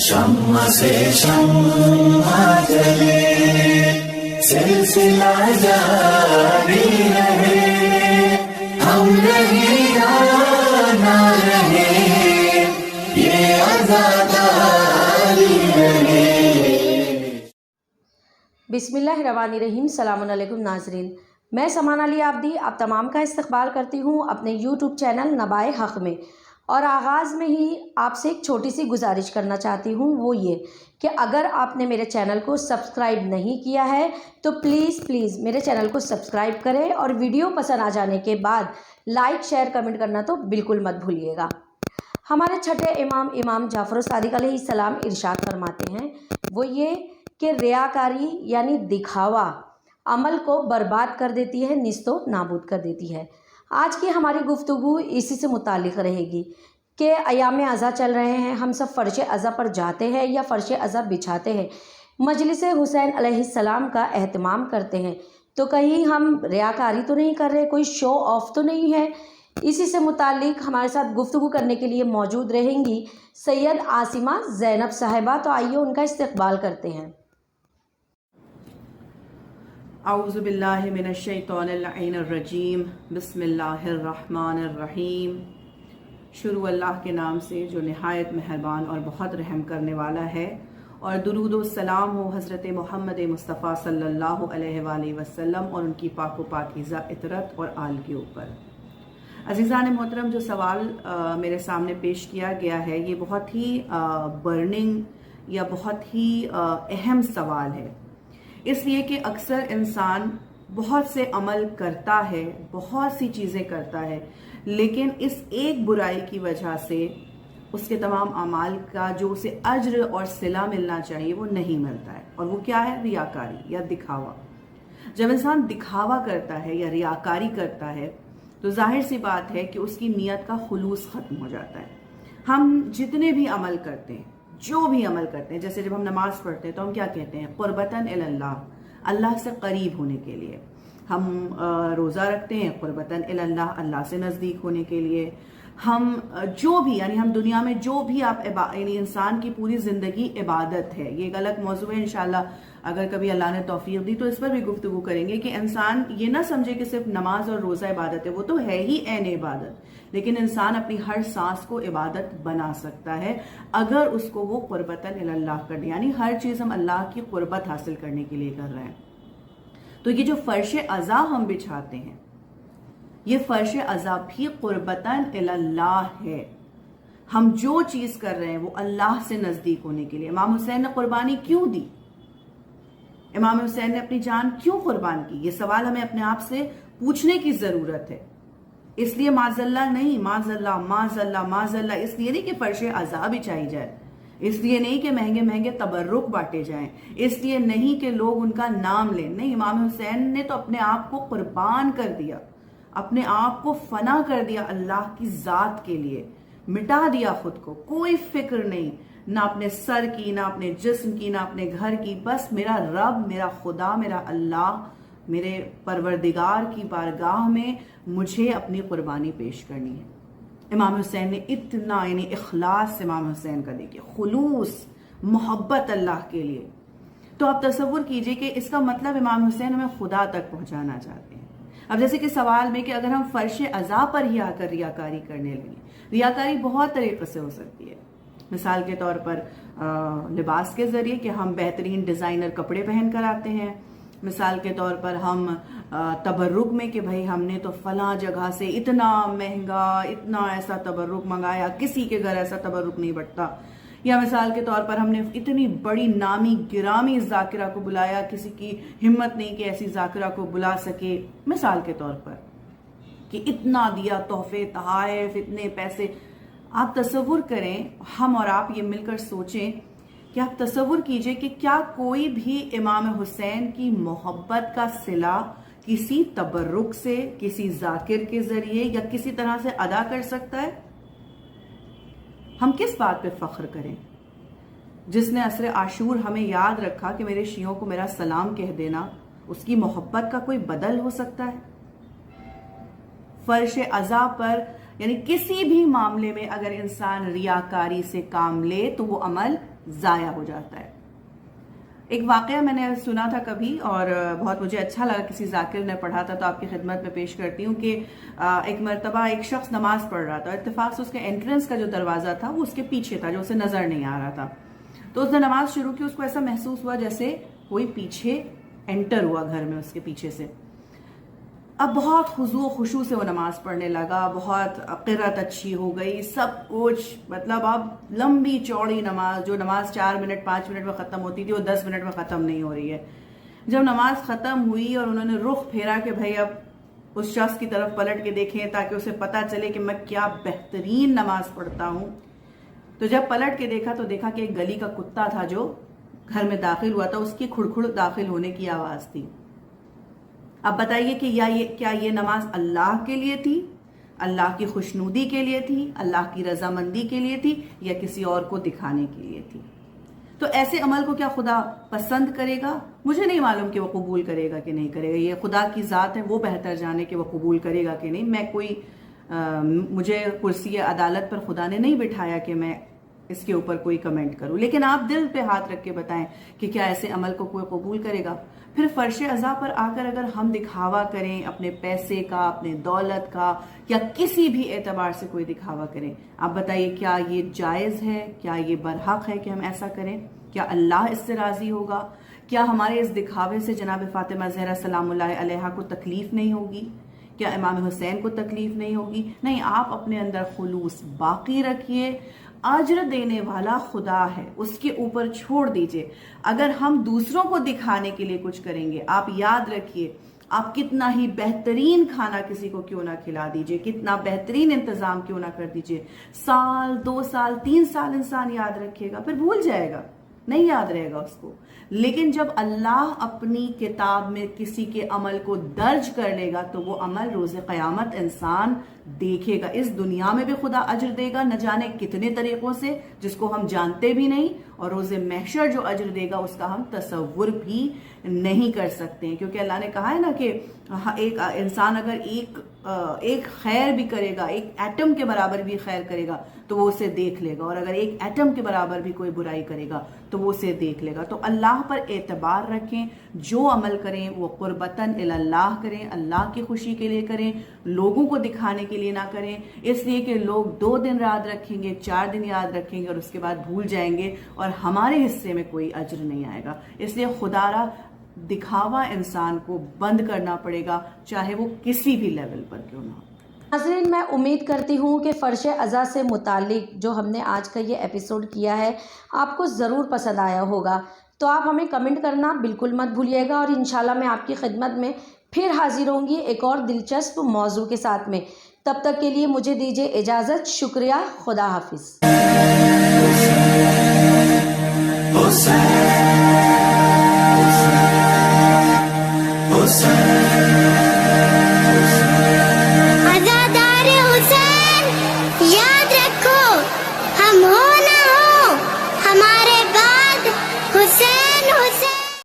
शम्मा से शम्मा जले, सिलसिला जारी रहे, हम रहे या ना रहे, ये आज़ादारी रहे। बिस्मिल्लाहिर्रहमानिर्रहीम। सलामुन अलैकुम नाज़रीन, मैं समाना अली आब्दी आप तमाम का इस्तकबाल करती हूँ अपने यूट्यूब चैनल नबाए हक़ में। और आगाज़ में ही आपसे एक छोटी सी गुजारिश करना चाहती हूँ, वो ये कि अगर आपने मेरे चैनल को सब्सक्राइब नहीं किया है तो प्लीज़ मेरे चैनल को सब्सक्राइब करें, और वीडियो पसंद आ जाने के बाद लाइक शेयर कमेंट करना तो बिल्कुल मत भूलिएगा। हमारे छठे इमाम जाफ़र सादिक़ अलैहिस्सलाम इरशाद फरमाते हैं, वो ये कि रियाकारी यानी दिखावा अमल को बर्बाद कर देती है, निस्तो नाबूद कर देती है। आज की हमारी गुफ्तगू इसी से मुतालिक रहेगी कि अयाम अज़ा चल रहे हैं, हम सब फ़र्श अज़ा पर जाते हैं या फ़र्श अज़ा बिछाते हैं, मजलिस हुसैन अलैहिस्सलाम का एहतमाम करते हैं, तो कहीं हम रियाकारी तो नहीं कर रहे, कोई शो ऑफ तो नहीं है। इसी से मुतालिक हमारे साथ गुफ्तगू करने के लिए मौजूद रहेंगी सैयद आसिमा ज़ैनब साहिबा, तो आइए उनका इस्तकबाल करते हैं। औज़ु बिल्लाहि मिनश शैतानिर रजीम, बिस्मिल्लाहिर्रहमानिर्रहीम। शुरू अल्लाह के नाम से जो निहायत मेहरबान और बहुत रहम करने वाला है, और दुरूद व सलाम हो हज़रत मोहम्मद मुस्तफ़ा सल्लल्लाहु अलैहि वसल्लम और उनकी पाको पाकीज़ा इतरत और आल के ऊपर। अज़ीज़ान मोहतरम, जो सवाल मेरे सामने पेश किया गया है, ये बहुत ही बर्निंग या बहुत ही अहम सवाल है, इसलिए कि अक्सर इंसान बहुत से अमल करता है, बहुत सी चीज़ें करता है, लेकिन इस एक बुराई की वजह से उसके तमाम अमाल का जो उसे अज्र और सिला मिलना चाहिए वो नहीं मिलता है। और वो क्या है? रियाकारी या दिखावा। जब इंसान दिखावा करता है या रियाकारी करता है तो जाहिर सी बात है कि उसकी नीयत का खुलूस ख़त्म हो जाता है। हम जितने भी अमल करते हैं, जो भी अमल करते हैं, जैसे जब हम नमाज पढ़ते हैं तो हम क्या कहते हैं? क़ुर्बतन इलल्लाह, अल्लाह से करीब होने के लिए। हम रोज़ा रखते हैं क़ुर्बतन इलल्लाह, अल्लाह से नज़दीक होने के लिए। हम जो भी यानी हम दुनिया में जो भी आप यानी इंसान की पूरी ज़िंदगी इबादत है, ये एक अलग मौजू है, इंशाल्लाह अगर कभी अल्लाह ने तौफीक दी तो इस पर भी गुफ्तगू करेंगे कि इंसान ये ना समझे कि सिर्फ नमाज और रोज़ा इबादत है, वो तो है ही ऐन इबादत, लेकिन इंसान अपनी हर सांस को इबादत बना सकता है अगर उसको वो क़ुर्बतन इलल्लाह कर, यानी हर चीज़ हम अल्लाह की क़ुर्बत हासिल करने के लिए कर रहे हैं। तो ये जो फ़र्श अज़ा हम बिछाते हैं, ये फ़र्श अज़ा भी क़ुर्बतन इलल्लाह है। हम जो चीज़ कर रहे हैं वो अल्लाह से नज़दीक होने के लिए। इमाम हुसैन ने कुर्बानी क्यों दी? इमाम हुसैन ने अपनी जान क्यों कुर्बान की? ये सवाल हमें अपने आप से पूछने की ज़रूरत है। इसलिए माज़ल्ला नहीं, माज़ल्ला माज़ल्ला माज़ल्ला, इसलिए नहीं कि फ़र्श अज़ा बिछाई जाए, इसलिए नहीं कि महंगे महंगे तबर्रुक बांटे जाएं, इसलिए नहीं कि लोग उनका नाम लें। नहीं, इमाम हुसैन ने तो अपने आप को कुर्बान कर दिया, अपने आप को फना कर दिया अल्लाह की ज़ात के लिए, मिटा दिया खुद को, कोई फिक्र नहीं, ना अपने सर की, ना अपने जिस्म की, ना अपने घर की, बस मेरा रब, मेरा खुदा, मेरा अल्लाह, मेरे परवरदिगार की बारगाह में मुझे अपनी कुर्बानी पेश करनी है। इमाम हुसैन ने इतना यानी इखलास इमाम हुसैन का देखिए, खुलूस, मोहब्बत अल्लाह के लिए। तो आप तसव्वुर कीजिए कि इसका मतलब इमाम हुसैन हमें खुदा तक पहुंचाना चाहते हैं। अब जैसे कि सवाल में कि अगर हम फ़र्श अज़ा पर ही आकर रियाकारी करने लगे, रियाकारी बहुत तरीक़े से हो सकती है। मिसाल के तौर पर लिबास के ज़रिए कि हम बेहतरीन डिज़ाइनर कपड़े पहन कर आते हैं। मिसाल के तौर पर हम तबर्रुक में कि भाई हमने तो फलां जगह से इतना महंगा, इतना ऐसा तबर्रुक मंगाया, किसी के घर ऐसा तबर्रुक नहीं बटता। या मिसाल के तौर पर हमने इतनी बड़ी नामी गिरामी ज़ाकिरा को बुलाया, किसी की हिम्मत नहीं कि ऐसी ज़ाकिरा को बुला सके। मिसाल के तौर पर कि इतना दिया, तोहफे, तहाइफ, इतने पैसे। आप तसव्वुर करें, हम और आप ये मिलकर सोचें कि आप तसव्वुर कीजिए कि क्या कोई भी इमाम हुसैन की मोहब्बत का सिला किसी तबर्रुक से, किसी ज़ाकिर के ज़रिए या किसी तरह से अदा कर सकता है? हम किस बात पे फ़ख्र करें? जिसने असर आशूर हमें याद रखा कि मेरे शियों को मेरा सलाम कह देना, उसकी मोहब्बत का कोई बदल हो सकता है? फ़र्श अज़ा पर यानी किसी भी मामले में अगर इंसान रियाकारी से काम ले तो वो अमल ضائع ہو جاتا ہے۔ ایک واقعہ میں نے سنا تھا کبھی اور بہت مجھے اچھا لگا، کسی ذاکر نے پڑھا تھا تو آپ کی خدمت میں پیش کرتی ہوں کہ ایک مرتبہ ایک شخص نماز پڑھ رہا تھا، اتفاق سے اس کے انٹرنس کا جو دروازہ تھا وہ اس کے پیچھے تھا، جو اسے نظر نہیں آ رہا تھا۔ تو اس نے نماز شروع کی، اس کو ایسا محسوس ہوا جیسے کوئی پیچھے انٹر ہوا گھر میں اس کے پیچھے سے۔ اب بہت خضوع و خشوع سے وہ نماز پڑھنے لگا، بہت قرأت اچھی ہو گئی، سب کچھ، مطلب اب لمبی چوڑی نماز، جو نماز 4 منٹ 5 منٹ میں ختم ہوتی تھی وہ 10 منٹ میں ختم نہیں ہو رہی ہے۔ جب نماز ختم ہوئی اور انہوں نے رخ پھیرا کہ بھائی اب اس شخص کی طرف پلٹ کے دیکھیں تاکہ اسے پتہ چلے کہ میں کیا بہترین نماز پڑھتا ہوں، تو جب پلٹ کے دیکھا تو دیکھا کہ ایک گلی کا کتا تھا جو گھر میں داخل ہوا تھا، اس کی کھڑکھڑ داخل ہونے کی آواز تھی۔ اب بتائیے کہ کیا یہ نماز اللہ کے لیے تھی، اللہ کی خوشنودی کے لیے تھی، اللہ کی رضامندی کے لیے تھی، یا کسی اور کو دکھانے کے لیے تھی؟ تو ایسے عمل کو کیا خدا پسند کرے گا؟ مجھے نہیں معلوم کہ وہ قبول کرے گا کہ نہیں کرے گا، یہ خدا کی ذات ہے، وہ بہتر جانے کہ وہ قبول کرے گا کہ نہیں۔ میں مجھے کرسی عدالت پر خدا نے نہیں بٹھایا کہ میں اس کے اوپر کوئی کمنٹ کروں، لیکن آپ دل پہ ہاتھ رکھ کے بتائیں کہ کیا ایسے عمل کو کوئی قبول کرے گا؟ پھر فرش عزا پر آ کر اگر ہم دکھاوا کریں اپنے پیسے کا، اپنے دولت کا، یا کسی بھی اعتبار سے کوئی دکھاوا کریں، آپ بتائیے کیا یہ جائز ہے؟ کیا یہ برحق ہے کہ ہم ایسا کریں؟ کیا اللہ اس سے راضی ہوگا؟ کیا ہمارے اس دکھاوے سے جناب فاطمہ زہرا سلام اللہ علیہا کو تکلیف نہیں ہوگی؟ کیا امام حسین کو تکلیف نہیں ہوگی؟ نہیں، آپ اپنے اندر خلوص باقی رکھیے، اجر دینے والا خدا ہے، اس کے اوپر چھوڑ دیجئے۔ اگر ہم دوسروں کو دکھانے کے لیے کچھ کریں گے، آپ یاد رکھیے، آپ کتنا ہی بہترین کھانا کسی کو کیوں نہ کھلا دیجئے، کتنا بہترین انتظام کیوں نہ کر دیجئے، 1 2 سال 3 سال انسان یاد رکھے گا، پھر بھول جائے گا، نہیں یاد رہے گا اس کو۔ لیکن جب اللہ اپنی کتاب میں کسی کے عمل کو درج کر لے گا تو وہ عمل روز قیامت انسان دیکھے گا۔ اس دنیا میں بھی خدا اجر دے گا، نہ جانے کتنے طریقوں سے، جس کو ہم جانتے بھی نہیں، اور روز محشر جو اجر دے گا اس کا ہم تصور بھی نہیں کر سکتے ہیں، کیونکہ اللہ نے کہا ہے نا کہ ایک انسان اگر ایک خیر بھی کرے گا، ایک ایٹم کے برابر بھی خیر کرے گا تو وہ اسے دیکھ لے گا، اور اگر ایک ایٹم کے برابر بھی کوئی برائی کرے گا تو وہ اسے دیکھ لے گا۔ تو اللہ پر اعتبار رکھیں، جو عمل کریں وہ قربتاً اللہ کریں، اللہ کی خوشی کے لیے کریں، لوگوں کو دکھانے کے لیے نہ کریں، اس لیے کہ لوگ 2 دن یاد رکھیں گے، 4 دن یاد رکھیں گے اور اس کے بعد بھول جائیں گے اور ہمارے حصے میں کوئی اجر نہیں آئے گا۔ اس لیے خدا را دکھاوا انسان کو بند کرنا پڑے گا، چاہے وہ کسی بھی لیول پر کیوں نہ ہو۔ ناظرین، میں امید کرتی ہوں کہ فرش عزا سے متعلق جو ہم نے آج کا یہ ایپیسوڈ کیا ہے آپ کو ضرور پسند آیا ہوگا، تو آپ ہمیں کمنٹ کرنا بالکل مت بھولیے گا، اور انشاءاللہ میں آپ کی خدمت میں پھر حاضر ہوں گی ایک اور دلچسپ موضوع کے ساتھ میں۔ تب تک کے لیے مجھے دیجیے اجازت، شکریہ، خدا حافظ۔